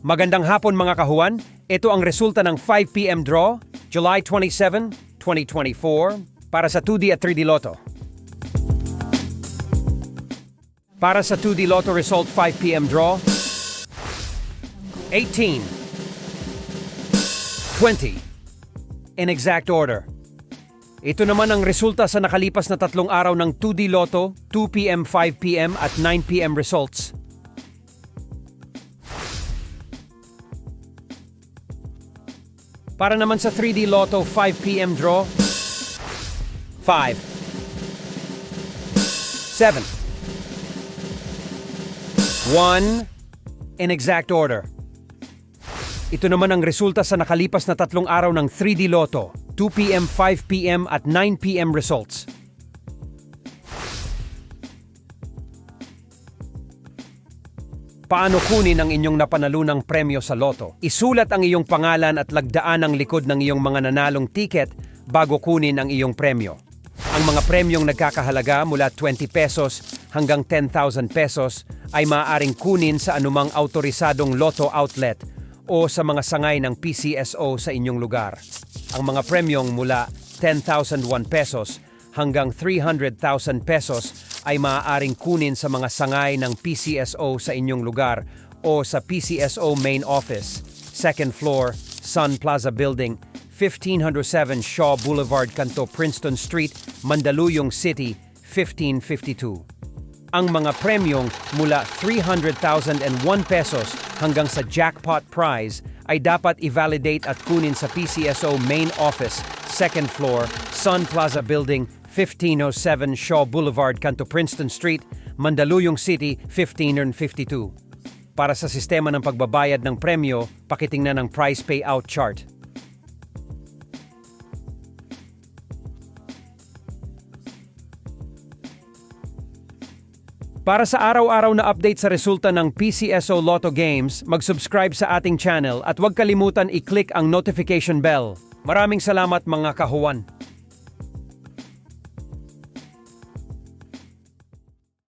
Magandang hapon mga kahuan. Ito ang resulta ng 5 p.m. draw, July 27, 2024, para sa 2D at 3D Lotto. Para sa 2D Lotto result 5 p.m. draw, 18, 20, in exact order. Ito naman ang resulta sa nakalipas na 3 araw ng 2D Lotto, 2 p.m., 5 p.m. at 9 p.m. results. Para naman sa 3D Lotto 5 p.m. draw, 5, 7, 1, in exact order. Ito naman ang resulta sa nakalipas na 3 araw ng 3D Lotto, 2 p.m., 5 p.m. at 9 p.m. results. Paano kunin ang inyong napanalunang premyo sa Lotto? Isulat ang iyong pangalan at lagdaan ang likod ng iyong mga nanalong tiket bago kunin ang iyong premyo. Ang mga premyong nagkakahalaga mula 20 pesos hanggang 10,000 pesos ay maaaring kunin sa anumang autorisadong Lotto outlet o sa mga sangay ng PCSO sa inyong lugar. Ang mga premyong mula 10,001 pesos hanggang 300,000 pesos ay maaaring kunin sa mga sangay ng PCSO sa inyong lugar o sa PCSO Main Office, 2nd floor, Sun Plaza Building, 1507 Shaw Boulevard, Kanto, Princeton Street, Mandaluyong City, 1552. Ang mga premyong mula 300,001 pesos hanggang sa jackpot prize ay dapat i-validate at kunin sa PCSO Main Office, 2nd floor, Sun Plaza Building, 1507 Shaw Boulevard, Kanto, Princeton Street, Mandaluyong City, 1552. Para sa sistema ng pagbabayad ng premyo, pakitingnan ang price payout chart. Para sa araw-araw na update sa resulta ng PCSO Lotto Games, mag-subscribe sa ating channel at huwag kalimutan i-click ang notification bell. Maraming salamat mga kahuwan.